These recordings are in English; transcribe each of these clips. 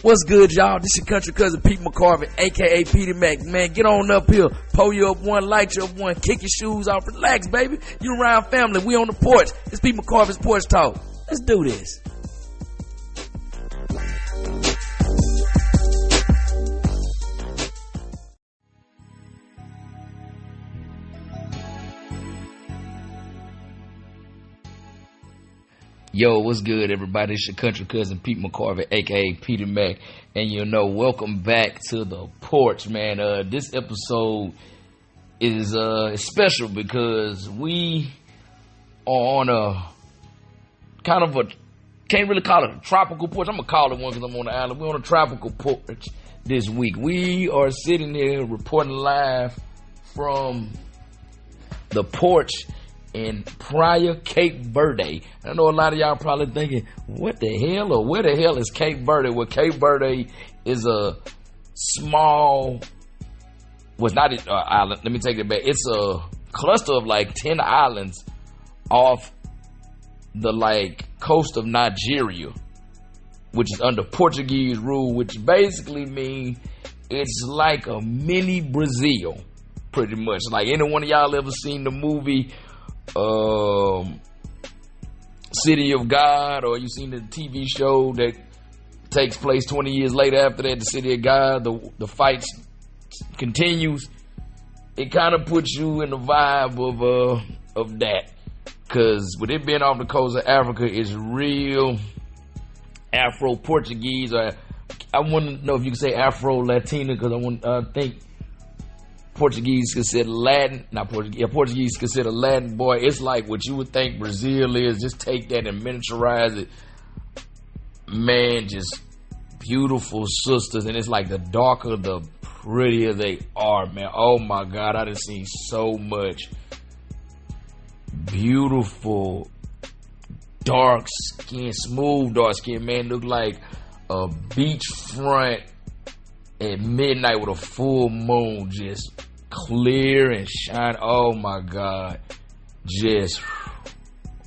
What's good, y'all? This your country cousin Pete McCorvey, aka Peter Mac. Man, get on up here, pull you up one, light you up one, kick your shoes off, relax, baby. You around family, we on the porch. It's Pete McCorvey's Porch Talk. Let's do this. Yo, what's good, everybody? It's your country cousin Pete McCorvey, aka Peter Mac, and welcome back to the porch, man. This episode is special because we are on a kind of a, can't really call it a tropical porch. I'm gonna call it one because I'm on the island. We're on a tropical porch this week. We are sitting here reporting live from the porch in Praia, Cape Verde. I know a lot of y'all probably thinking, what the hell, or where the hell is Cape Verde? Well, Cape Verde is a small, well, it's not an island, let me take it back. It's a cluster of like 10 islands off the coast of Nigeria, which is under Portuguese rule, which basically means it's like a mini Brazil, pretty much. Like, any one of y'all ever seen the movie City of God, or you seen the TV show that takes place 20 years later after that, the City of God, the fights continues? It kind of puts you in the vibe of that, because with it being off the coast of Africa, it's real Afro-Portuguese, or I wouldn't know if you could say Afro-Latina, because I think Portuguese considered Latin, not Portuguese. Yeah, Portuguese considered Latin. Boy, it's like what you would think Brazil is. Just take that and miniaturize it. Man, just beautiful sisters, and it's like the darker, the prettier they are, man. Oh my God, I done seen so much beautiful dark skin, smooth dark skin, man. Look like a beachfront at midnight with a full moon, just clear and shine. Oh my God, just,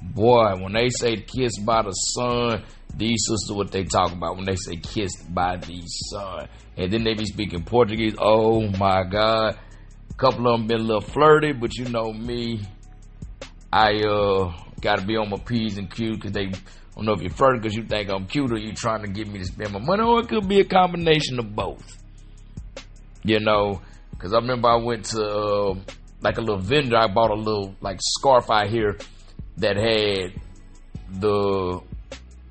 boy, when they say kissed by the sun, these sisters, what they talk about when they say kissed by the sun. And then they be speaking Portuguese. Oh my God, a couple of them been a little flirty, but you know me, I gotta be on my P's and Q's, because they don't know if you're flirting because you think I'm cute, or you trying to get me to spend my money, or it could be a combination of both. You know, because I remember I went to like a little vendor. I bought a little scarf out here that had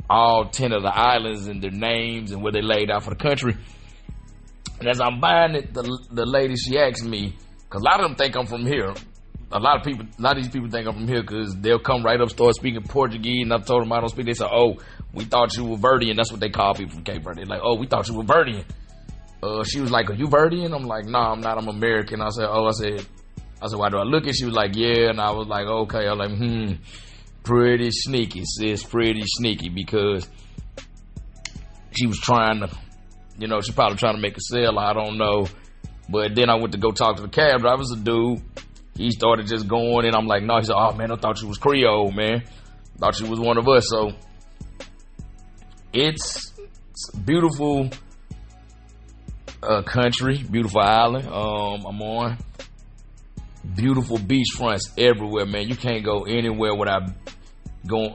all 10 of the islands and their names and where they laid out for the country. And as I'm buying it, the lady, she asked me, because a lot of them think I'm from here. A lot of these people think I'm from here because they'll come right up, start speaking Portuguese, and I told them I don't speak. They said, "Oh, we thought you were Verdian." That's what they call people from Cape Verde. They're like, "Oh, we thought you were Verdian." She was like, "Are you Verdian?" I'm like, "No, I'm not. I'm American." I said, "Oh," I said, "Why do I look?" And she was like, "Yeah." And I was like, "Okay." I was like, pretty sneaky, sis, pretty sneaky," because she was trying to, she probably trying to make a sale. I don't know. But then I went to go talk to the cab driver. It was a dude. He started just going, and I'm like, "No." He said, "Oh man, I thought you was Creole, man. Thought you was one of us." So it's beautiful country, beautiful island. I'm on beautiful beach fronts everywhere, man. You can't go anywhere without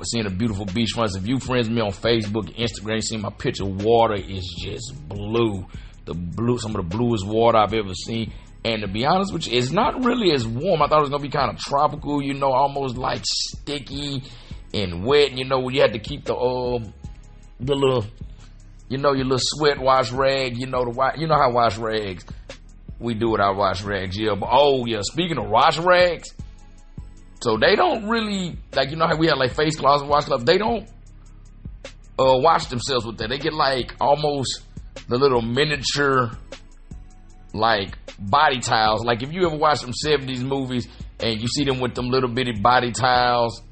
seeing a beautiful beach fronts. If you friends with me on Facebook and Instagram, you see my picture. Water is just blue. Some of the bluest water I've ever seen. And to be honest with you, it's not really as warm. I thought it was gonna be kind of tropical, almost like sticky and wet. When you had to keep the little, your little sweat wash rag. You know how wash rags we do with our wash rags, yeah. But speaking of wash rags, so they don't really how we have face cloths and washcloths. They don't wash themselves with that. They get almost the little miniature body towels. Like if you ever watch some 70s movies and you see them with them little bitty body towels,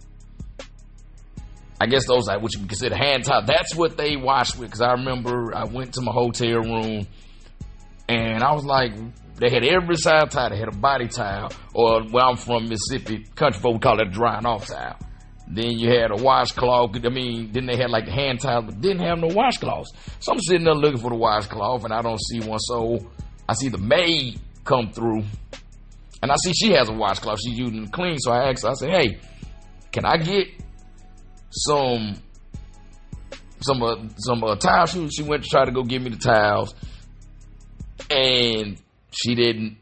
I guess those what you would consider hand towels. That's what they wash with. Because I remember I went to my hotel room and I was like, they had every side towel. They had a body towel, or where I'm from, Mississippi country folk, we call it a drying off towel. Then you had a washcloth. I mean, then they had like hand towels, but didn't have no washcloths. So I'm sitting there looking for the washcloth, and I don't see one. So I see the maid come through, and I see she has a washcloth she's using to clean. So I asked her, I said, hey, can I get some towels? She went to try to go get me the towels, and she didn't.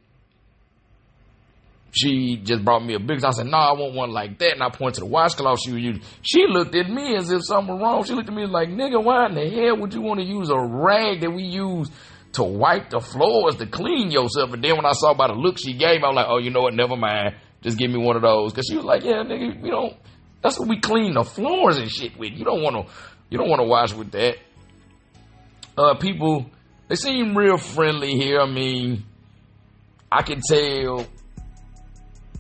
She just brought me a big. I said, no, I want one like that. And I pointed to the washcloth she was using. She looked at me as if something was wrong. She looked at me like, nigga, why in the hell would you want to use a rag that we use to wipe the floors to clean yourself? And then when I saw by the look she gave, I was like, oh, you know what? Never mind. Just give me one of those. Because she was like, yeah, nigga, we don't. That's what we clean the floors and shit with. You don't want to wash with that. People, they seem real friendly here. I mean, I can tell.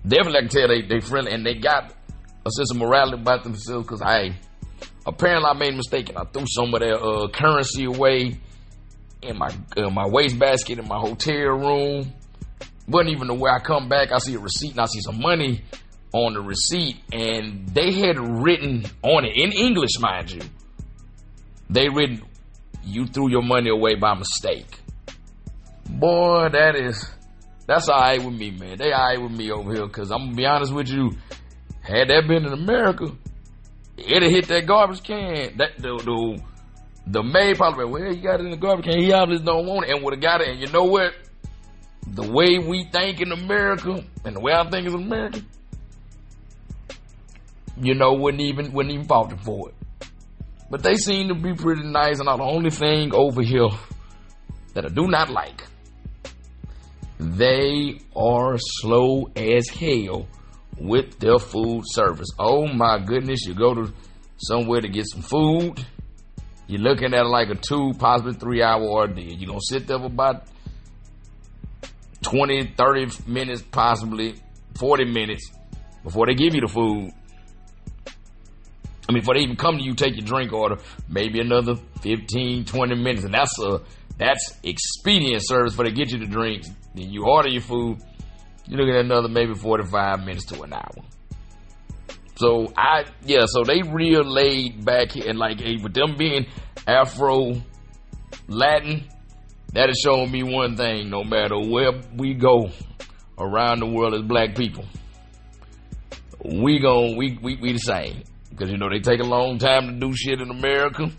Definitely, I can tell they friendly, and they got a sense of morality about themselves. Because apparently I made a mistake and I threw some of their currency away in my wastebasket in my hotel room. Wasn't even the way I come back. I see a receipt and I see some money on the receipt, and they had written on it in English, mind you. They written, "You threw your money away by mistake." Boy, that's all right with me, man. They all right with me over here, because I'm going to be honest with you. Had that been in America, it'd have hit that garbage can. The maid probably went, well, you got it in the garbage can. He obviously don't want it, and would have got it. And you know what? The way we think in America, and the way I think is America, wouldn't even fault for it. But they seem to be pretty nice, and the only thing over here that I do not like, they are slow as hell with their food service. Oh my goodness, you go to somewhere to get some food, you're looking at like a 2, possibly 3 hour ordeal. You're going to sit there for about 20, 30 minutes, possibly 40 minutes before they give you the food. I mean, before they even come to you, take your drink order, maybe another 15, 20 minutes. And that's expedient service before they get you the drinks. Then you order your food, you're looking at another maybe 45 minutes to an hour. So so they real laid back here, and like with them being Afro Latin, that is showing me one thing: no matter where we go around the world as black people, we the same. Because they take a long time to do shit in America.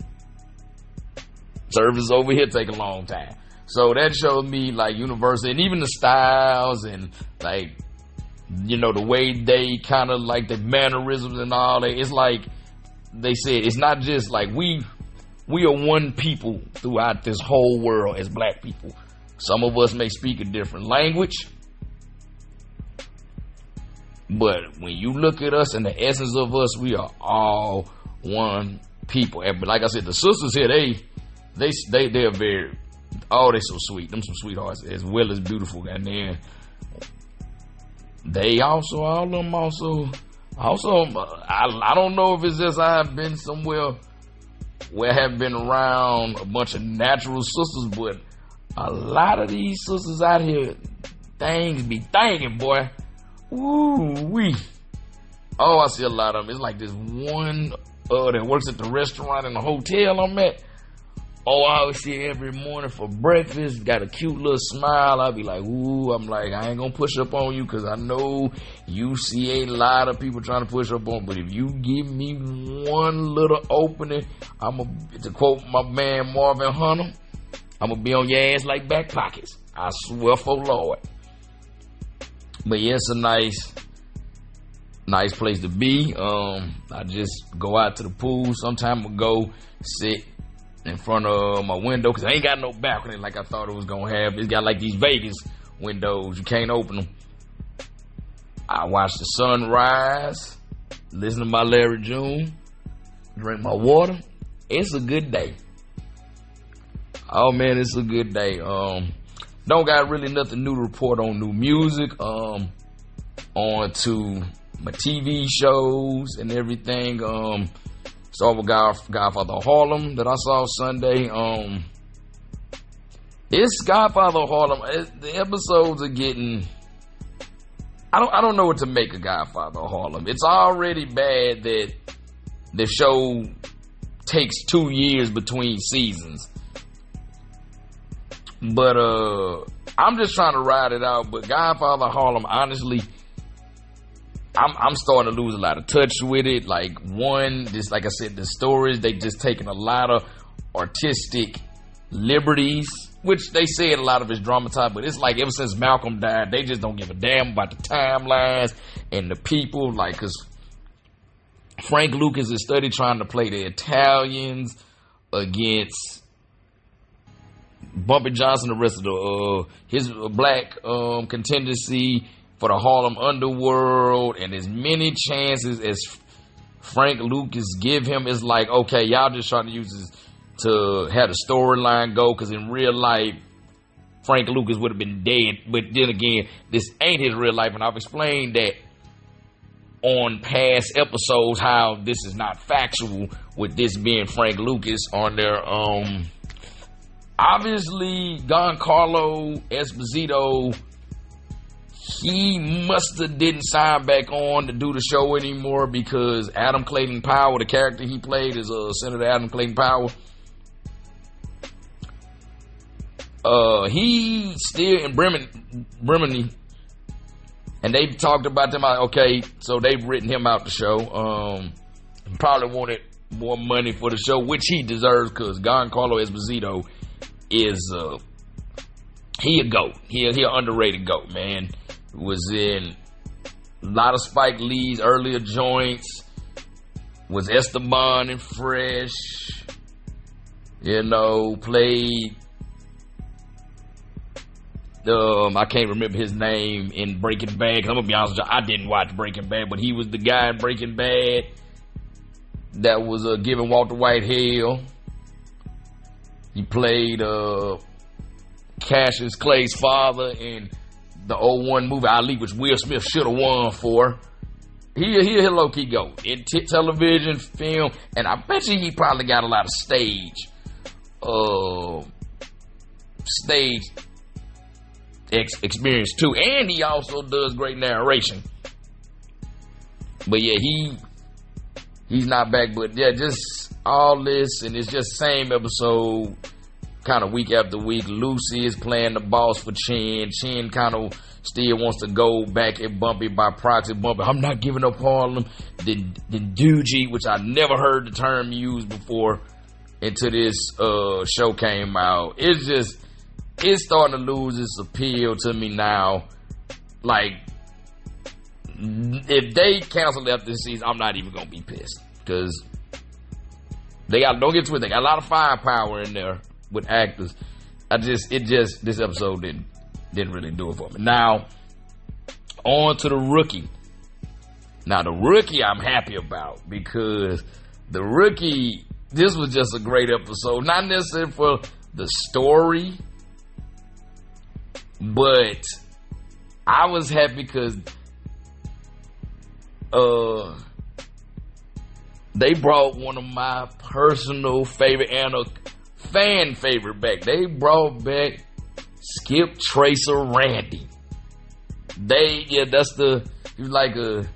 Service over here take a long time. So that shows me like universal, and even the styles and like, the way they kind of like the mannerisms and all that. It's like they said, it's not just like we are one people throughout this whole world as black people. Some of us may speak a different language, but when you look at us and the essence of us, we are all one people. And like I said, the sisters here, they're very, they're so sweet. Them some sweethearts, as well as beautiful. And then they also, all of them also, I don't know if it's just I've been somewhere where I have been around a bunch of natural sisters, but a lot of these sisters out here, things be thinking, boy. Woo-wee. Oh, I see a lot of them. It's like this one that works at the restaurant in the hotel I'm at. Oh, I always see her every morning for breakfast. Got a cute little smile. I'll be like, ooh, I'm like, I ain't gonna push up on you, because I know you see a lot of people trying to push up on. But if you give me one little opening, to quote my man Marvin Hunter, I'm gonna be on your ass like back pockets. I swear for Lord. But yeah, it's a nice place to be. I just go out to the pool. Sometimes I go sit in front of my window, because I ain't got no balcony like I thought it was gonna have. It's got like these Vegas windows. You can't open them. I watch the sun rise, listen to my Larry June, drink my water. It's a good day. Oh man, it's a good day. Don't got really nothing new to report on new music. On to my TV shows and everything. Saw with Godfather Harlem that I saw Sunday. It's Godfather Harlem. The episodes are getting I don't know what to make of Godfather of Harlem. It's already bad that the show takes 2 years between seasons. But I'm just trying to ride it out. But Godfather of Harlem, honestly, I'm starting to lose a lot of touch with it. Like, just like I said, the stories, they just taking a lot of artistic liberties, which they said a lot of it's dramatized, but it's like ever since Malcolm died, they just don't give a damn about the timelines and the people. Like, because Frank Lucas is study trying to play the Italians against Bumpy Johnson, the rest of the his black contingency for the Harlem underworld, and as many chances as Frank Lucas give him, is like, okay, y'all just trying to use this to have the storyline go, because in real life, Frank Lucas would have been dead. But then again, this ain't his real life, and I've explained that on past episodes how this is not factual, with this being Frank Lucas on their obviously Giancarlo Esposito, he must have didn't sign back on to do the show anymore, because Adam Clayton Powell, the character he played, is Senator Adam Clayton Powell. He still in Bremeny, and they talked about them. Okay, so they've written him out the show. Probably wanted more money for the show, which he deserves, because Giancarlo Esposito is he a GOAT. He an underrated GOAT, man. Was in a lot of Spike Lee's earlier joints. Was Esteban and Fresh. You know, played. I can't remember his name in Breaking Bad. I'm gonna be honest with you, I didn't watch Breaking Bad, but he was the guy in Breaking Bad that was giving Walter White hell. He played Cassius Clay's father in the 01 movie Ali, which Will Smith should have won for. He a low-key GOAT in television, film, and I bet you he probably got a lot of stage experience too, and he also does great narration. But yeah, he's not back. But yeah, just all this, and it's just same episode, kind of week after week. Lucy is playing the boss for Chin. Chin kind of still wants to go back at Bumpy by proxy. Bumpy, I'm not giving up Harlem. The Doogie, which I never heard the term used before until this show came out. It's starting to lose its appeal to me now. Like, if they cancel after this season, I'm not even gonna be pissed, because don't get twisted, they got a lot of firepower in there with actors. This episode didn't really do it for me. Now, on to the Rookie. Now, the Rookie I'm happy about, because the Rookie, this was just a great episode. Not necessarily for the story, but I was happy because they brought one of my personal favorite and a fan favorite back. They brought back Skip Tracer Randy. He was like a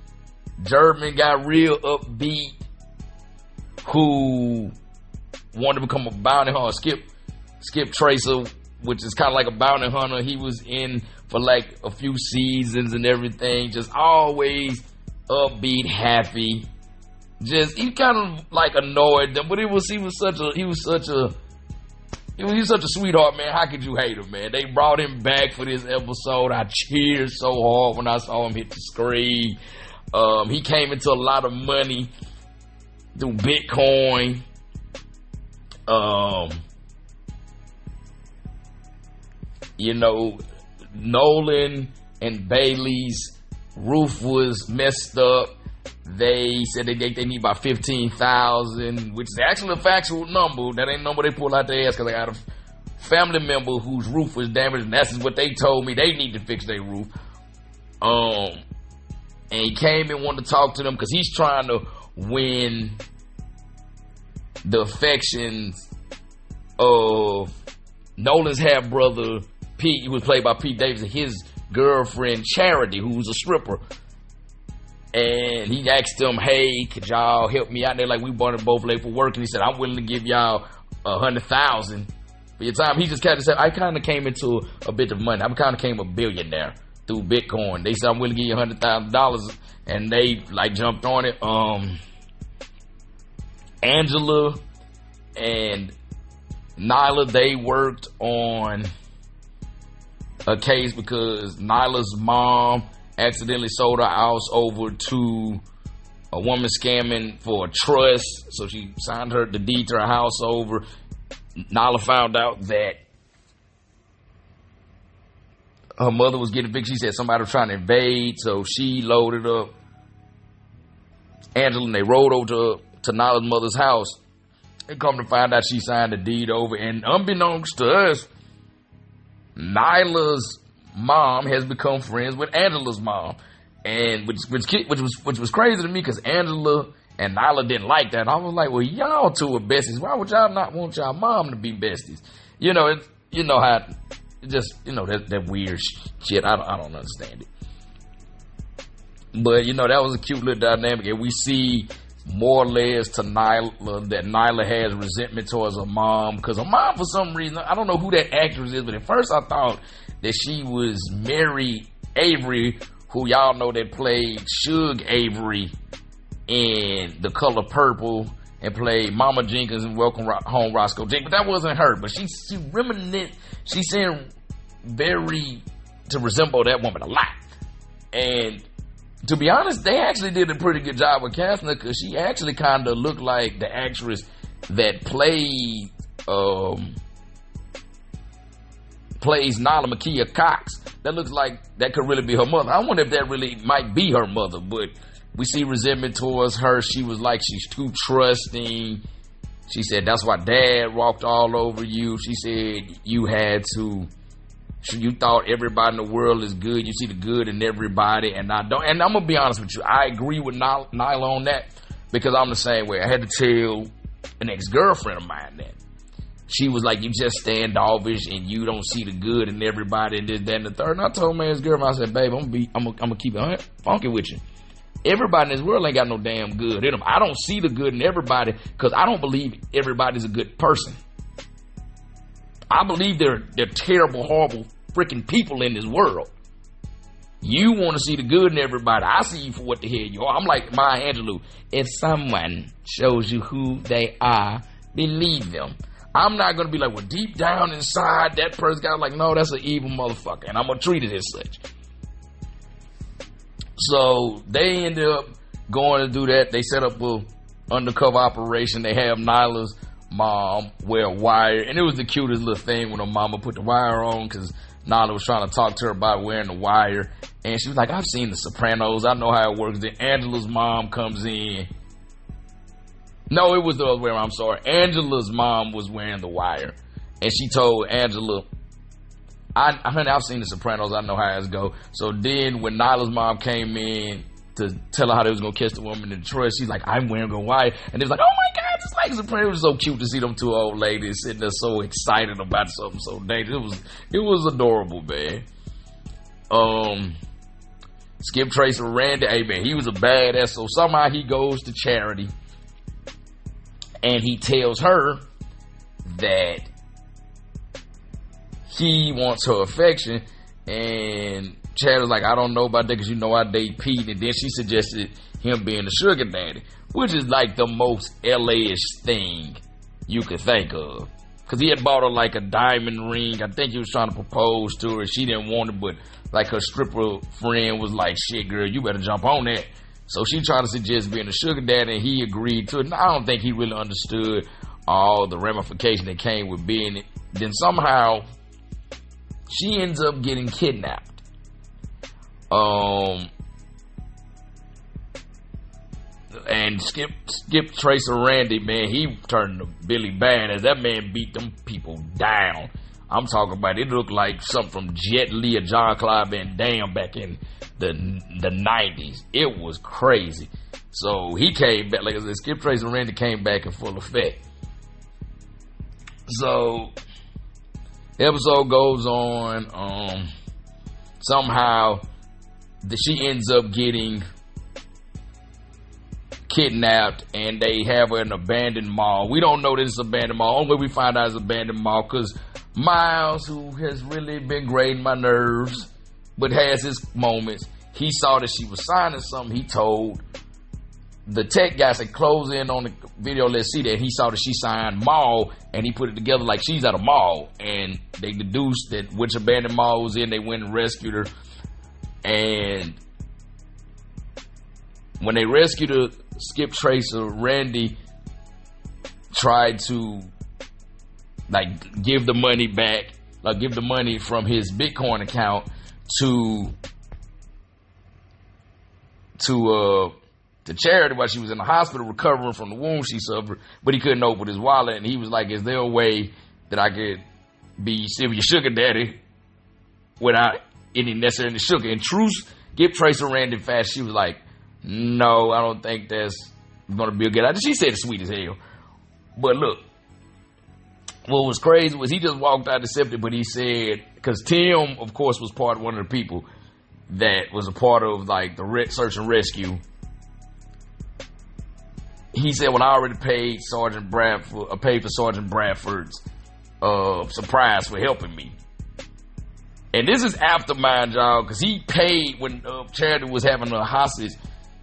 German guy, real upbeat, who wanted to become a bounty hunter. Skip Tracer, which is kind of like a bounty hunter. He was in for like a few seasons and everything. Just always upbeat, happy. He kind of like annoyed them, but he was such a sweetheart, man. How could you hate him, man? They brought him back for this episode. I cheered so hard when I saw him hit the screen. He came into a lot of money through Bitcoin. You know, Nolan and Bailey's roof was messed up. They said they need about 15,000, which is actually a factual number. That ain't a number they pull out their ass, because they got a family member whose roof was damaged, and that's what they told me. They need to fix their roof. And he came and wanted to talk to them because he's trying to win the affections of Nolan's half brother Pete, who was played by Pete Davidson. His girlfriend Charity, who's a stripper. And he asked them, hey, could y'all help me out? They're like, we wanted both late for work. And he said, I'm willing to give y'all $100,000 for your time. He just kind of said, I kind of came into a bit of money. I kind of became a billionaire through Bitcoin. They said, I'm willing to give you $100,000. And they like jumped on it. Angela and Nyla, they worked on a case because Nyla's mom accidentally sold her house over to a woman scamming for a trust. So she signed the deed to her house over. Nyla found out that her mother was getting evicted. She said somebody was trying to invade, so she loaded up Angela and they rode over to Nyla's mother's house. And come to find out she signed the deed over, and unbeknownst to us, Nyla's mom has become friends with Angela's mom, and which was crazy to me because Angela and Nyla didn't like that. I was like, well, y'all two are besties. Why would y'all not want y'all mom to be besties? You know, how it just, that weird shit. I don't understand it. But that was a cute little dynamic, and we see more layers to Nyla, that Nyla has resentment towards her mom because her mom, for some reason, I don't know who that actress is, but at first I thought that she was Mary Avery, who y'all know that played Suge Avery in The Color Purple and played Mama Jenkins in Welcome Home Roscoe Jenkins, but that wasn't her. But she seemed very to resemble that woman a lot. And to be honest, they actually did a pretty good job with casting her because she actually kind of looked like the actress that plays Nyla Makia Cox. That looks like that could really be her mother. I wonder if that really might be her mother, but we see resentment towards her. She was like, she's too trusting. She said, that's why dad walked all over you. She said, you thought everybody in the world is good. You see the good in everybody, and I don't. And I'm gonna be honest with you. I agree with Nyla on that because I'm the same way. I had to tell an ex-girlfriend of mine that. She was like, you just standoffish and you don't see the good in everybody and this, that, and the third. And I told my ex-girlfriend, I said, babe, I'm gonna keep it funky with you. Everybody in this world ain't got no damn good in them. I don't see the good in everybody because I don't believe everybody's a good person. I believe they're terrible, horrible, freaking people in this world. You want to see the good in everybody. I see you for what the hell you are. I'm like Maya Angelou. If someone shows you who they are, believe them. I'm not going to be like, well, deep down inside, that person got like, no, that's an evil motherfucker, and I'm going to treat it as such. So they ended up going to do that. They set up a undercover operation. They have Nyla's mom wear a wire, and it was the cutest little thing when her mama put the wire on because Nyla was trying to talk to her about wearing the wire, and she was like, I've seen The Sopranos, I know how it works. Then Angela's mom comes in. No, it was the other way around, I'm sorry. Angela's mom was wearing the wire, and she told Angela, I've seen The Sopranos, I know how it go. So then when Nyla's mom came in to tell her how they was going to catch the woman in Detroit, she's like, I'm wearing a wire. And it was like, oh my God, just like Sopranos. It was so cute to see them two old ladies sitting there so excited about something so dangerous. It was adorable, man. Skip Tracer Randy, hey man, he was a badass. So somehow he goes to Charity and he tells her that he wants her affection, and Chad was like, I don't know about that because I date Pete. And then she suggested him being the sugar daddy, which is like the most LA-ish thing you could think of. Because he had bought her like a diamond ring. I think he was trying to propose to her. She didn't want it, but like her stripper friend was like, shit, girl, you better jump on that. So she tried to suggest being a sugar daddy, and he agreed to it. And I don't think he really understood all the ramifications that came with being it. Then somehow she ends up getting kidnapped. And Skip Tracer Randy, man, he turned to Billy Badass. That man beat them people down. I'm talking about, it looked like something from Jet Li or John Claude Van Damme back in the 90s. It was crazy. So he came back, like I said, Skip Tracer Randy came back in full effect. So the episode goes on. somehow she ends up getting kidnapped, and they have her in an abandoned mall. We don't know this is abandoned mall. Only way we find out it's abandoned mall because Miles, who has really been grating my nerves, but has his moments, he saw that she was signing something. He told the tech guy, said, close in on the video, let's see that. He saw that she signed mall, and he put it together like she's at a mall, and they deduced that which abandoned mall was in. They went and rescued her, and when they rescued her, Skip Tracer, Randy tried to give the money back, give the money from his Bitcoin account to charity while she was in the hospital recovering from the wound she suffered, but he couldn't open his wallet, and he was like, is there a way that I could be still your sugar daddy without any necessary sugar? And Skip Tracer, Randy fast, she was like, no, I don't think that's going to be a good idea. She said it's sweet as hell. But look, what was crazy was he just walked out accepted, but he said, because Tim, of course, was one of the people that was a part of the search and rescue. He said, well, I already paid Sergeant Bradford, paid for Sergeant Bradford's surprise for helping me. And this is after, mind y'all, because he paid when Charity was having a hostage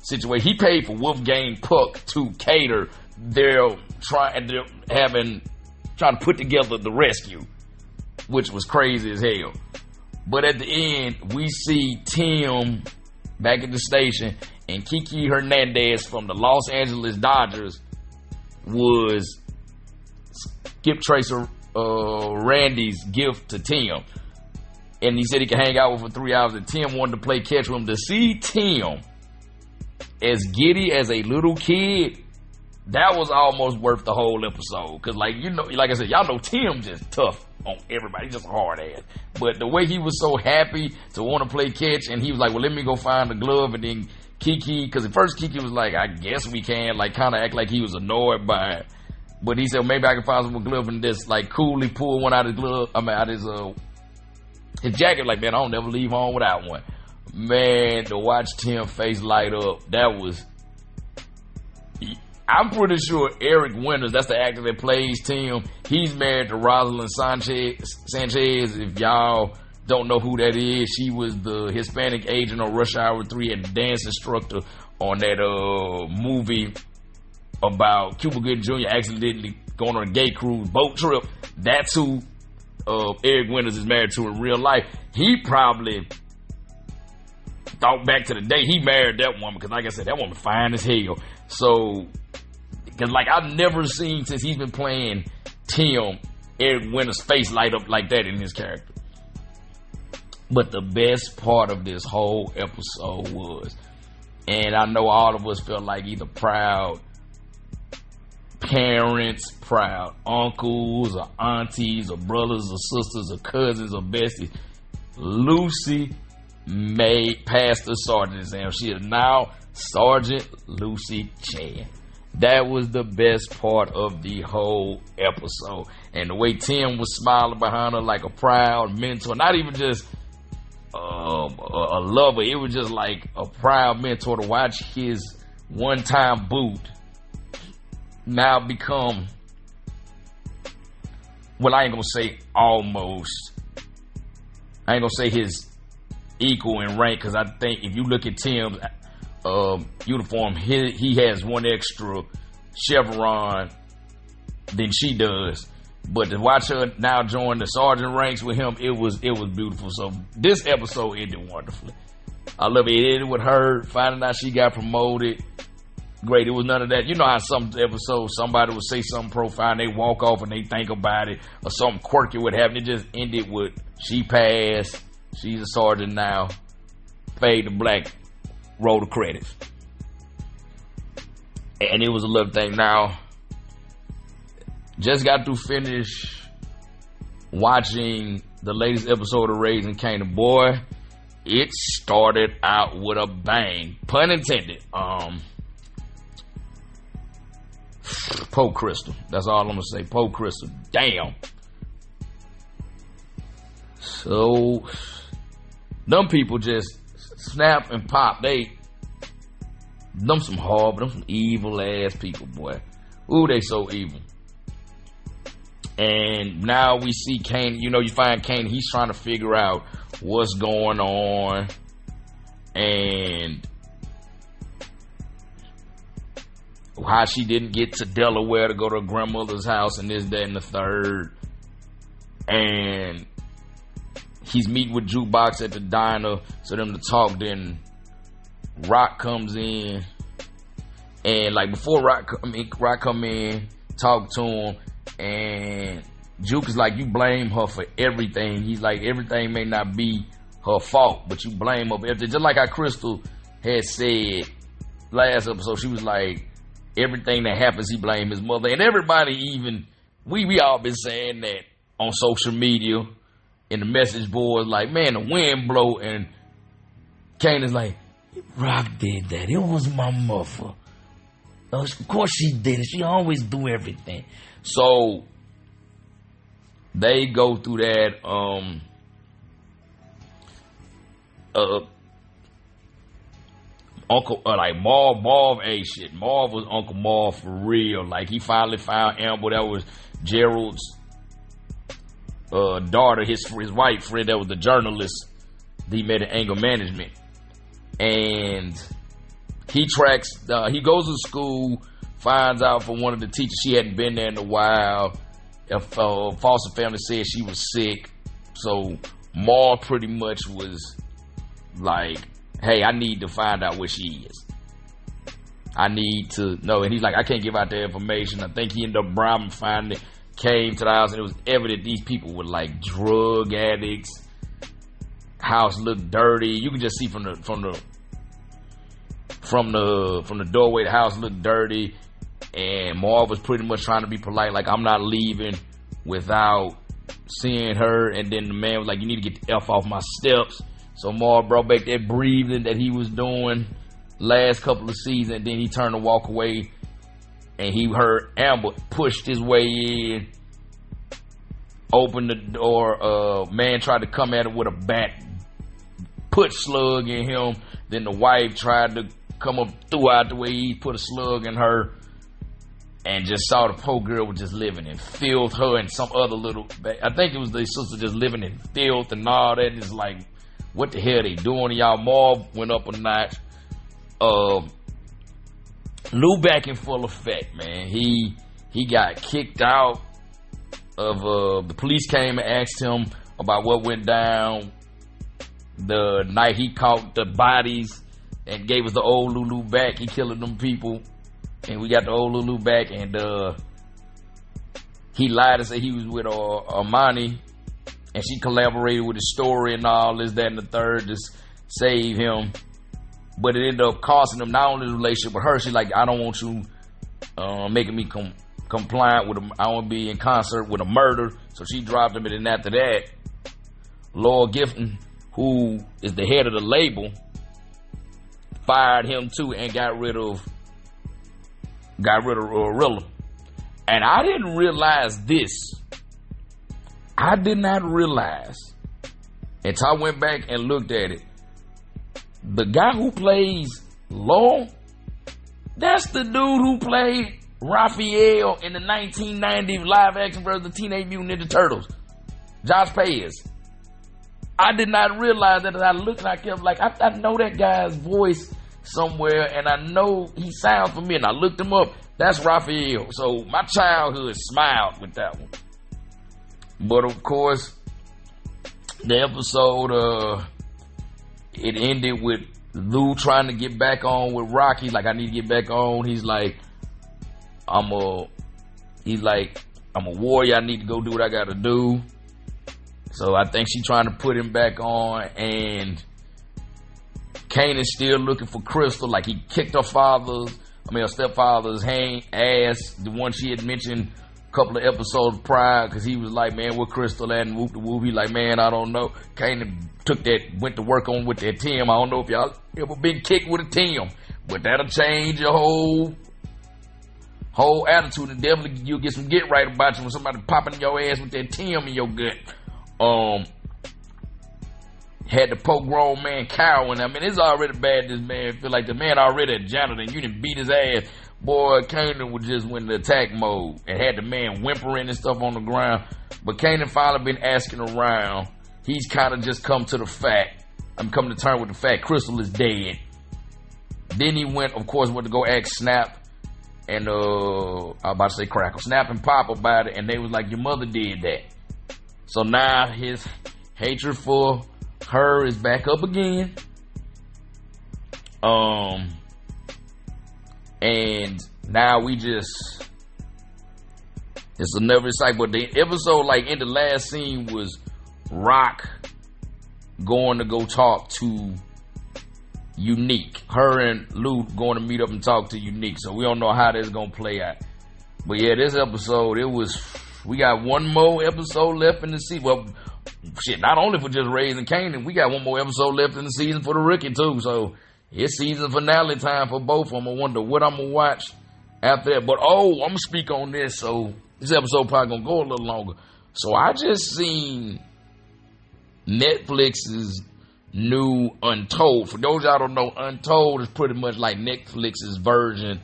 situation. He paid for Wolfgang Puck to cater trying to put together the rescue, which was crazy as hell. But at the end, we see Tim back at the station, and Kiki Hernandez from the Los Angeles Dodgers was Skip Tracer Randy's gift to Tim. And he said he could hang out with her for 3 hours, and Tim wanted to play catch with him. To see Tim as giddy as a little kid, that was almost worth the whole episode. Because, like I said, y'all know Tim just tough on everybody. He's just a hard ass. But the way he was so happy to want to play catch, and he was like, well, let me go find the glove. And then Kiki, because at first Kiki was like, I guess we can, kind of act like he was annoyed by it. But he said, maybe I can find some glove, and just coolly pull one out of his glove, out of his jacket, man, I don't never leave home without one. Man, to watch Tim's face light up, I'm pretty sure Eric Winters, that's the actor that plays Tim, he's married to Rosalind Sanchez. If y'all don't know who that is, she was the Hispanic agent on Rush Hour 3 and the dance instructor on that movie about Cuba Gooding Jr. accidentally going on a gay cruise boat trip. That's who Eric Winters is married to in real life. He probably thought back to the day he married that woman, because like I said, that woman fine as hell. So, because I've never seen, since he's been playing Tim, Eric Winters' face light up like that in his character. But the best part of this whole episode was, and I know all of us felt like either proud parents, proud uncles or aunties or brothers or sisters or cousins or besties, Lucy passed the sergeant exam. She is now Sergeant Lucy Chan. That was the best part of the whole episode. And the way Tim was smiling behind her like a proud mentor, not even just a lover, it was just like a proud mentor to watch his one-time boot now become, well, I ain't gonna say almost, I ain't gonna say his equal in rank, because I think if you look at Tim's uniform, he has one extra chevron than she does. But to watch her now join the sergeant ranks with him, it was beautiful. So this episode ended wonderfully. I love it. It ended with her finding out she got promoted. Great. It was none of that. You know how some episodes somebody would say something profound, they walk off and they think about it, or something quirky would happen. It just ended with she passed, she's a sergeant now, fade to black, roll the credits. And it was a little thing. Now, just got to finish watching the latest episode of Raising Kanan. Boy, it started out with a bang. Pun intended. Poe Crystal. That's all I'm gonna say. Poe Crystal. Damn. So Them people just snap and pop. Them some horrible, them some evil ass people, boy. Ooh, they so evil. And now we see Kane, you find Kane, he's trying to figure out what's going on. And how she didn't get to Delaware to go to her grandmother's house and this, that, and the third. And he's meeting with Jukebox at the diner so them to talk. Then Rock comes in, and like before Rock come in, talk to him, and Juke is like, you blame her for everything. He's like, everything may not be her fault, but you blame her for everything. Just like how Crystal had said last episode, she was like, everything that happens, he blamed his mother. And everybody, even we all been saying that on social media, in the message boards, like, man, the wind blow. And Kane is like, Rock did that. It was my mother. Of course she did it. She always do everything. So they go through that Uncle like Marv ain't shit. Marv was Uncle Marv for real. Like, he finally found Amber. That was Gerald's daughter, his white friend that was the journalist that he met in anger management. And he he goes to school, finds out from one of the teachers she hadn't been there in a while. Foster family said she was sick. So Marv pretty much was like, hey, I need to find out where she is. I need to know. And he's like, I can't give out the information. I think he ended up bribing, finally came to the house, and it was evident these people were like drug addicts. House looked dirty. You can just see from the doorway, the house looked dirty. And Marv was pretty much trying to be polite, like, I'm not leaving without seeing her. And then the man was like, you need to get the F off my steps. So Marv brought back that breathing that he was doing last couple of seasons. And then he turned to walk away, and he heard Amber pushed his way in, opened the door. Man tried to come at him with a bat, put slug in him. Then the wife tried to come up, threw out the way, he put a slug in her, and just saw the poor girl was just living in filth. Her and some other little, I think it was the sister, just living in filth and all that. It's like, what the hell they doing to y'all? Marv went up a notch. Lou back in full effect, man. He got kicked out of the police came and asked him about what went down the night he caught the bodies and gave us the old Lulu back. He killing them people, and we got the old Lulu back. And he lied and said he was with Armani, and she collaborated with his story and all this, that, and the third to save him. But it ended up costing him not only the relationship with her. She's like, I don't want you making me compliant with him. I want to be in concert with a murder. So she dropped him. And then after that, Laura Giffen, who is the head of the label, fired him too and got rid of Rilla. And I didn't realize this. I did not realize until I went back and looked at it. The guy who plays Law, that's the dude who played Raphael in the 1990 live action version of the Teenage Mutant Ninja Turtles. Josh Payes. I did not realize that. As I looked and I kept like, I know that guy's voice somewhere, and I know he sounds familiar. And I looked him up. That's Raphael. So my childhood smiled with that one. But of course, the episode, it ended with Lou trying to get back on with Rocky. Like, I need to get back on. He's like, I'm a warrior. I need to go do what I got to do. So I think she's trying to put him back on. And Kane is still looking for Crystal. Like, he kicked her stepfather's ass, the one she had mentioned a couple of episodes prior, because he was like, man, where Crystal at? And whoop the whoop. He like, man, I don't know. Kane went to work on with that Tim. I don't know if y'all ever been kicked with a Tim, but that'll change your whole attitude, and definitely you'll get some get right about you when somebody popping your ass with that Tim in your gut. had the poke grown man cowering. I mean, it's already bad. This man feel like the man already a janitor and you didn't beat his ass. Boy, Kanan was just went into attack mode and had the man whimpering and stuff on the ground. But Kanan finally been asking around. He's kind of just come to the fact. I'm coming to terms with the fact Crystal is dead. Then he went to go ask Snap and I was about to say Crackle, Snap and Pop about it, and they was like, your mother did that. So now his hatred for her is back up again. And now it's another cycle. But the episode, like in the last scene, was Rock going to go talk to Unique. Her and Lou going to meet up and talk to Unique. So we don't know how that's gonna play out. But yeah, this episode, we got one more episode left in the season. Well, shit, not only for just raising Kanan, we got one more episode left in the season for the rookie too. So it's season finale time for both of them. I wonder what I'm gonna watch after that. But I'm gonna speak on this. So this episode probably gonna go a little longer. So I just seen Netflix's new Untold. For those y'all don't know, Untold is pretty much like Netflix's version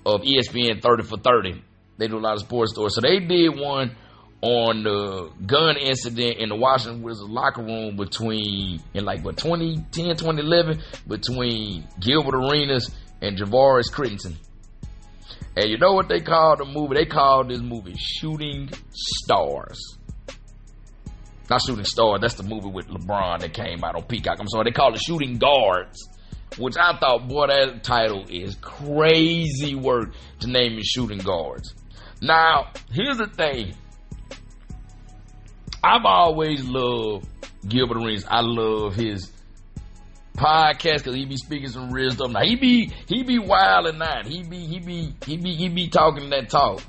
of ESPN 30 for 30. They do a lot of sports stories. So they did one on the gun incident in the Washington Wizards locker room in 2010, 2011, between Gilbert Arenas and Javaris Crittenton. And you know what they called the movie? They called this movie Shooting Stars. Not Shooting Stars, that's the movie with LeBron that came out on Peacock. I'm sorry, they called it Shooting Guards, which I thought, boy, that title is crazy work to name it Shooting Guards. Now, here's the thing. I've always loved Gilbert Arenas. I love his podcast because he be speaking some real stuff. Now, he be wild and not. He be talking that talk.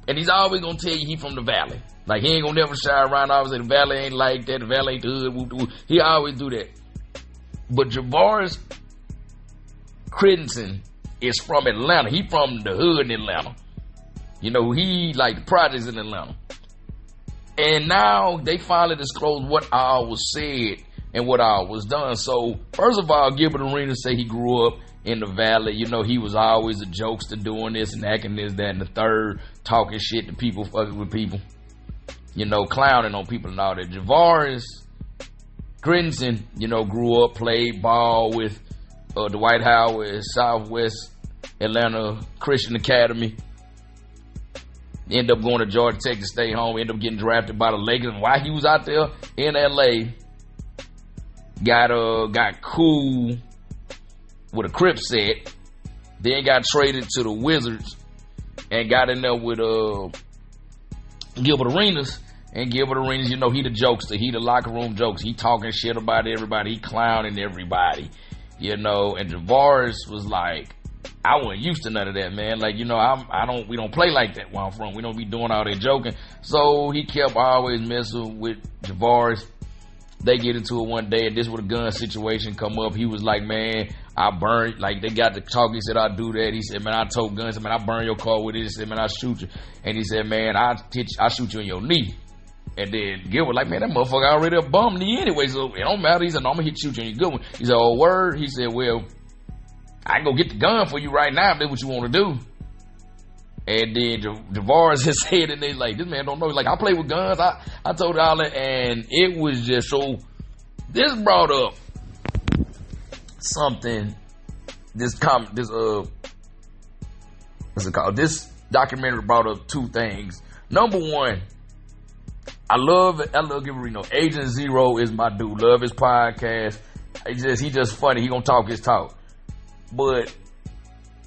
And he's always gonna tell you he from the Valley. Like, he ain't gonna never shy around. Always say the Valley ain't like that. The Valley ain't the hood. Woo, woo. He always do that. But Javaris Crittenton is from Atlanta. He from the hood in Atlanta. You know, he like the projects in Atlanta. And now they finally disclosed what all was said and what all was done. So, first of all, Gilbert Arenas say he grew up in the Valley. You know, he was always a jokester doing this and acting this, that, and the third, talking shit to people, fucking with people. You know, clowning on people and all that. Javaris Crittenton, you know, grew up, played ball with Dwight Howard, Southwest Atlanta Christian Academy. Ended up going to Georgia Tech to stay home. Ended up getting drafted by the Lakers. And while he was out there in LA, got cool with a Crip set. Then got traded to the Wizards and got in there with Gilbert Arenas. And Gilbert Arenas, you know, he the jokester. He the locker room jokes. He talking shit about everybody. He clowning everybody. You know, and Javaris was like, I wasn't used to none of that, man. Like, you know, we don't play like that where I'm from. We don't be doing all that joking. So he kept always messing with Javaris. They get into it one day, and this was a gun situation come up. He was like, man, I burned, like, they got to talk. He said, I'll do that. He said, man, I told guns. He said, man, I burn your car with it. He said, man, I'll shoot you. And he said, man, I'll shoot you in your knee. And then Gilbert like, man, that motherfucker already a bum knee anyway, so it don't matter. He said, no, I'm going to shoot you in your good one. He said, oh, word? He said, well, I can go get the gun for you right now if that's what you want to do. And then Javaris has said, and they like, this man don't know. He's like, I play with guns. I told all that, and it was just so. This brought up something. This documentary brought up two things. Number one, I love Gilbert Arenas. Agent Zero is my dude. Love his podcast. He just funny. He gonna talk his talk. But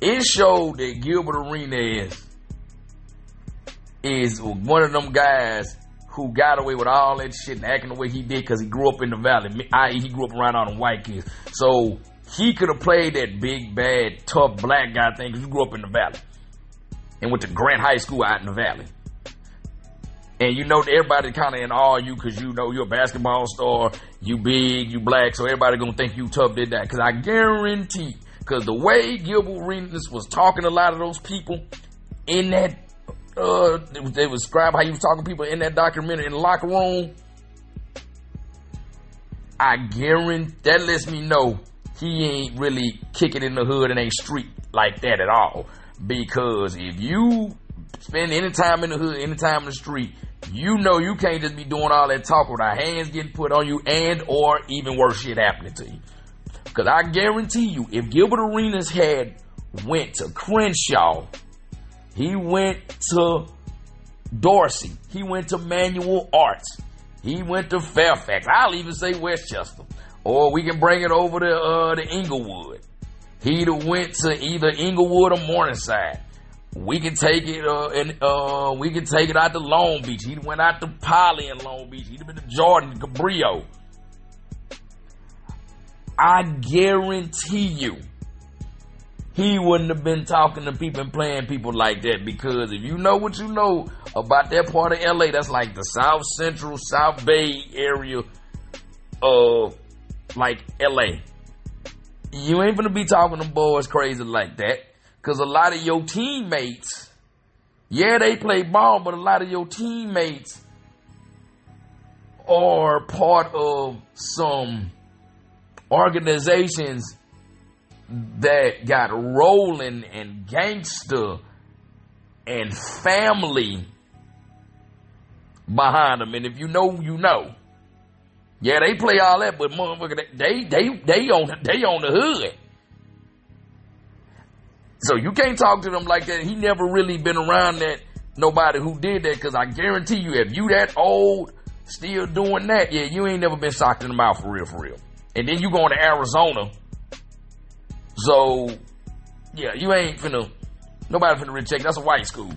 it showed that Gilbert Arenas is one of them guys who got away with all that shit and acting the way he did because he grew up in the Valley, i.e. he grew up around all the white kids. So he could have played that big, bad, tough black guy thing because he grew up in the Valley and went to Grant High School out in the Valley. And you know everybody kind of in awe of you because you know you're a basketball star, you big, you black, so everybody gonna think you tough did that. Because I guarantee, because the way Gilbert Arenas was talking to a lot of those people in that, they would describe how he was talking to people in that documentary in the locker room. I guarantee that lets me know he ain't really kicking in the hood and ain't street like that at all. Because if you spend any time in the hood, any time in the street, you know you can't just be doing all that talk without hands getting put on you and or even worse shit happening to you. Because I guarantee you, if Gilbert Arenas had went to Crenshaw, he went to Dorsey, he went to Manual Arts, he went to Fairfax, I'll even say Westchester, or we can bring it over to Inglewood. He'd have went to either Inglewood or Morningside. We can take it we can take it out to Long Beach. He'd went out to Poly in Long Beach. He'd have been to Jordan, Cabrillo. I guarantee you, he wouldn't have been talking to people and playing people like that, because if you know what you know about that part of LA, that's like the South Central, South Bay area of like LA. You ain't gonna be talking to boys crazy like that. Because a lot of your teammates, yeah, they play ball, but a lot of your teammates are part of some organizations that got rolling and gangster and family behind them. And if you know, you know. Yeah, they play all that, but motherfucker, they on the hood. So you can't talk to them like that. He never really been around that nobody who did that, because I guarantee you, if you that old still doing that, yeah, you ain't never been socked in the mouth for real. And then you going to Arizona. So, yeah, you ain't nobody finna really check. That's a white school.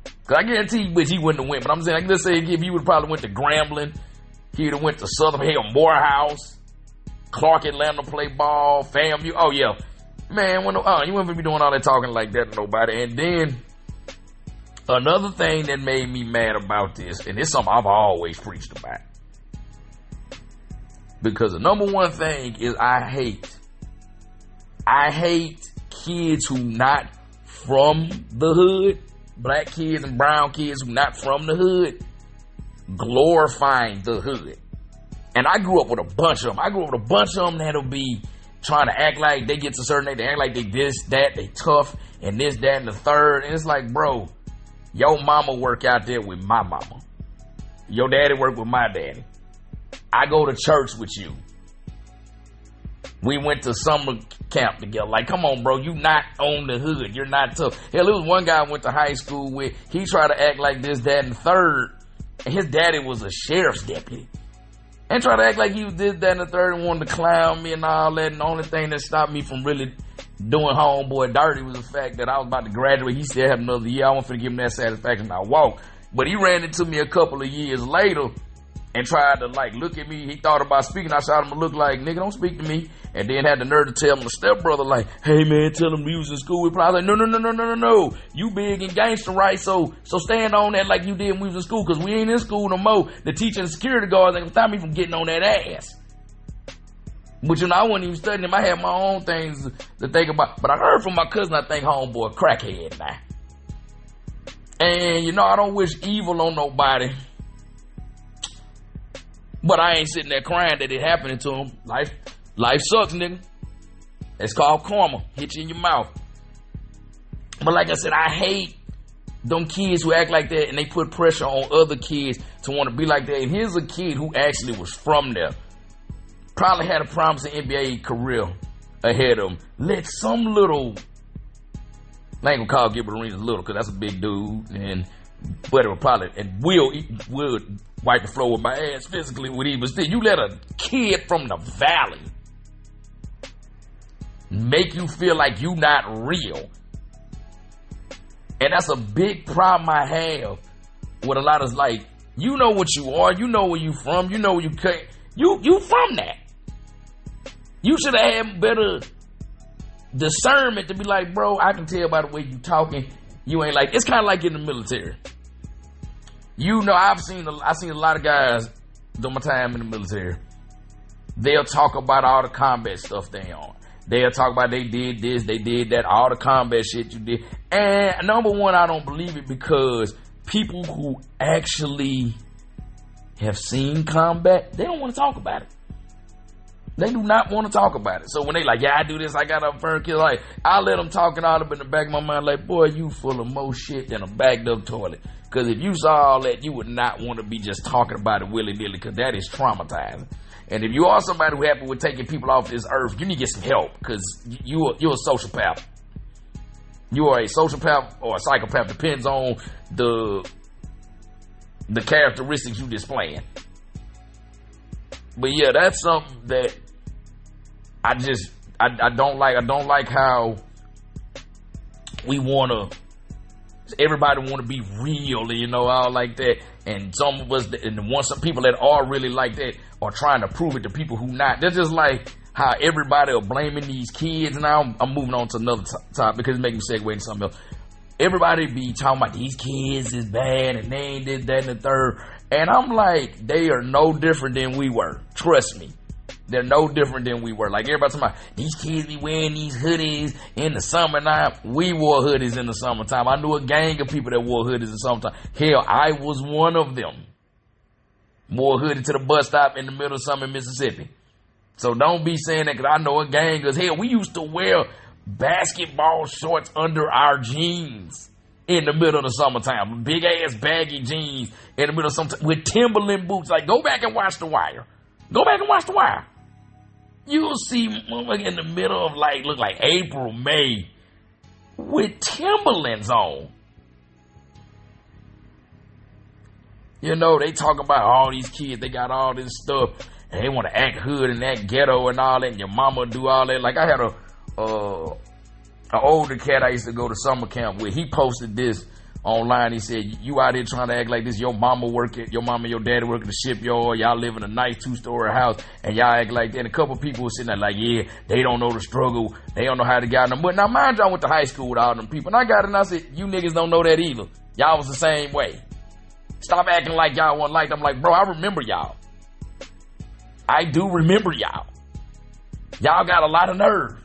Because I guarantee you, he wouldn't have went. But I'm saying, let's say if he would have probably went to Grambling, he would have went to Southern Hill, Morehouse, Clark Atlanta play ball, FAMU. Oh, yeah. Man, you wouldn't be doing all that talking like that to nobody. And then another thing that made me mad about this, and it's something I've always preached about, because the number one thing is I hate kids who not from the hood, black kids and brown kids who not from the hood, glorifying the hood. And I grew up with a bunch of them. I grew up with a bunch of them that'll be trying to act like they get to a certain age, they act like they this, that, they tough, and this, that, and the third. And it's like, bro, your mama work out there with my mama. Your daddy work with my daddy. I go to church with you. We went to summer camp together. Like, come on, bro, you not on the hood. You're not tough. Hell, there was one guy I went to high school with. He tried to act like this, that, and the third, and his daddy was a sheriff's deputy. And try to act like he was this, that, and the third, and wanted to clown me and all that. And the only thing that stopped me from really doing homeboy dirty was the fact that I was about to graduate. He still had another year. I wasn't finna give him that satisfaction. I walked. But he ran into me a couple of years later and tried to like look at me. He thought about speaking. I shot him a look like, nigga, don't speak to me. And then had the nerve to tell my stepbrother like, hey man, tell him we was in school. I was like, no. You big and gangster, right? So stand on that like you did when we was in school, because we ain't in school no more. The teacher and security guards ain't gonna stop me from getting on that ass. But you know, I wasn't even studying him. I had my own things to think about. But I heard from my cousin, I think homeboy crackhead now. And you know, I don't wish evil on nobody. But I ain't sitting there crying that it happening to him. Life sucks, nigga. It's called karma. Hit you in your mouth. But like I said, I hate them kids who act like that and they put pressure on other kids to want to be like that. And here's a kid who actually was from there. Probably had a promising NBA career ahead of him. Let some little, I ain't gonna call Gilbert Arenas little because that's a big dude, but it would probably, and will wipe the floor with my ass physically with him, but still, you let a kid from the valley make you feel like you not real. And that's a big problem I have with a lot of, like, you know what you are, you know where you from, you know where you from that. You should have had better discernment to be like, bro, I can tell by the way you talking, you ain't like, it's kind of like in the military. You know, I've seen a lot of guys during my time in the military. They'll talk about all the combat stuff they on. They'll talk about they did this, they did that, all the combat shit you did. And number one, I don't believe it, because people who actually have seen combat, they don't want to talk about it. They do not want to talk about it. So when they like, yeah, I do this, I got a fur kill, like, I let them talking all up in the back of my mind, like, boy, you full of more shit than a backed up toilet. Because if you saw all that, you would not want to be just talking about it willy-nilly, because that is traumatizing. And if you are somebody who happy with taking people off this earth, you need to get some help, because you're a sociopath. You are a sociopath or a psychopath, depends on the characteristics you displaying. But yeah, that's something that I don't like. I don't like how everybody want to be real, and all like that. And some of us, some people that are really like that are trying to prove it to people who not. That's just like how everybody are blaming these kids. Now I'm moving on to another topic because it's making me segue into something else. Everybody be talking about these kids is bad and they ain't this, that, and the third. And I'm like, they are no different than we were. Trust me. They're no different than we were. Like everybody talking about, these kids be wearing these hoodies in the summertime. We wore hoodies in the summertime. I knew a gang of people that wore hoodies in the summertime. Hell, I was one of them. Wore a hoodie to the bus stop in the middle of summer in Mississippi. So don't be saying that because I know a gang. Because hell, we used to wear basketball shorts under our jeans in the middle of the summertime. Big ass baggy jeans in the middle of summertime with Timberland boots. Like, go back and watch The Wire. Go back and watch The Wire. You'll see in the middle of look like April, May with Timberlands on. They talk about all these kids, they got all this stuff, and they want to act hood and act ghetto and all that, and your mama do all that. Like I had an older cat I used to go to summer camp with. He posted this online. He said, you out here trying to act like this, your mama and your daddy work at the shipyard, y'all live in a nice 2-story house, and y'all act like that. And a couple people were sitting there like, yeah, they don't know the struggle, they don't know how to get them. But now mind you, I went to high school with all them people, and I got it and I said, you niggas don't know that either. Y'all was the same way. Stop acting like y'all wasn't like them. I'm like, bro, I remember y'all. I do remember y'all. Y'all got a lot of nerve.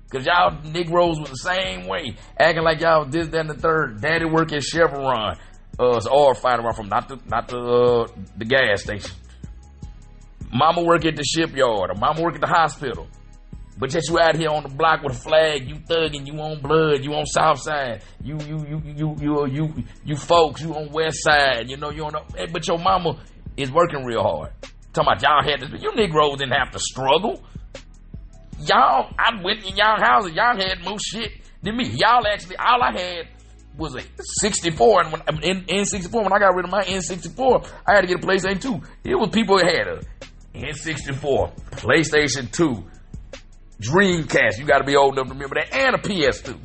Because y'all Negroes were the same way. Acting like y'all this, that, and the third. Daddy work at Chevron. It's oil fighter from, not the gas station. Mama work at the shipyard. Or mama work at the hospital. But yet you out here on the block with a flag. You thugging. You on blood. You on South Side. You folks. You on West Side. You on the, but your mama is working real hard. Talking about y'all had this. You Negroes didn't have to struggle. Y'all, I went in y'all houses. Y'all had more shit than me. Y'all actually, all I had was a 64. And in N64, when I got rid of my N64, I had to get a PlayStation 2. It was people that had a N64, PlayStation 2, Dreamcast. You got to be old enough to remember that, and a PS2.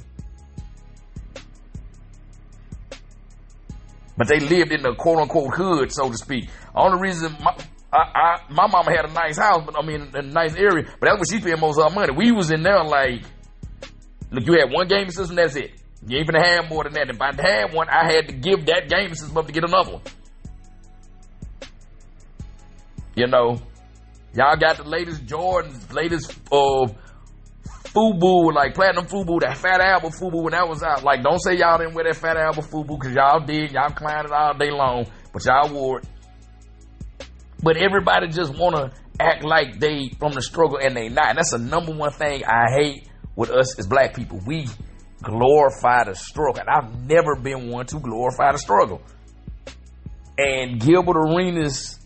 But they lived in the quote unquote hood, so to speak. Only reason my mama had a nice house, but a nice area, but that's where she paid most of her money. We was in there like, look, you had one gaming system, that's it. You ain't finna have more than that. If I had one, I had to give that gaming system up to get another one. Y'all got the latest Jordans, latest FUBU, like platinum FUBU, that Fat Albert FUBU when that was out. Like, don't say y'all didn't wear that Fat Albert FUBU, because y'all did. Y'all climbed it all day long, but y'all wore it. But everybody just want to act like they from the struggle, and they not. And that's the number one thing I hate with us as black people. We glorify the struggle. And I've never been one to glorify the struggle. And Gilbert Arenas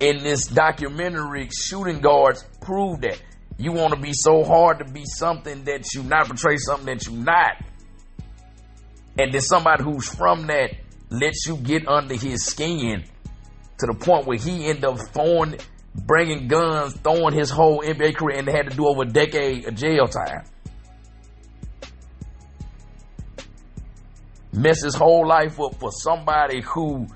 in this documentary, Shooting Guards, proved that. You want to be so hard to be something that you not, portray something that you not. And then somebody who's from that lets you get under his skin to the point where he ended up bringing guns, throwing his whole NBA career, and they had to do over a decade of jail time. Mess his whole life up for somebody who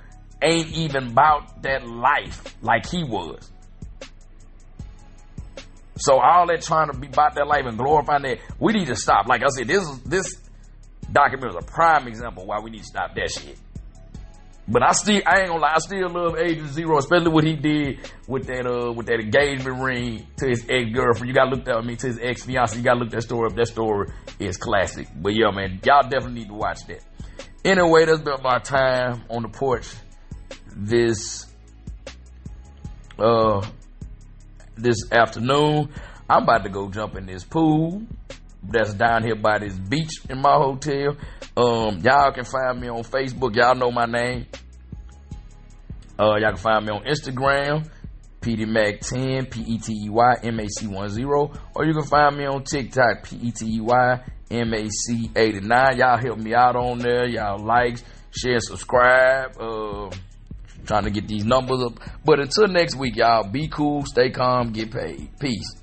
ain't even about that life like he was. So all that trying to be about that life and glorifying that, we need to stop. Like I said, this documentary is a prime example why we need to stop that shit. But I ain't gonna lie, I still love Agent Zero, especially what he did with that engagement ring to his ex-girlfriend. You gotta look that, to his ex-fiance. You gotta look that story up. That story is classic. But yeah, man, y'all definitely need to watch that. Anyway, that's been my time on the porch this this afternoon. I'm about to go jump in this pool that's down here by this beach in my hotel. Y'all can find me on Facebook. Y'all know my name. Y'all can find me on Instagram, PeteYmac10, PeteYmac10, or you can find me on TikTok, PeteYmac89. Y'all help me out on there. Y'all like, share, subscribe. Trying to get these numbers up. But until next week, y'all, be cool, stay calm, get paid. Peace.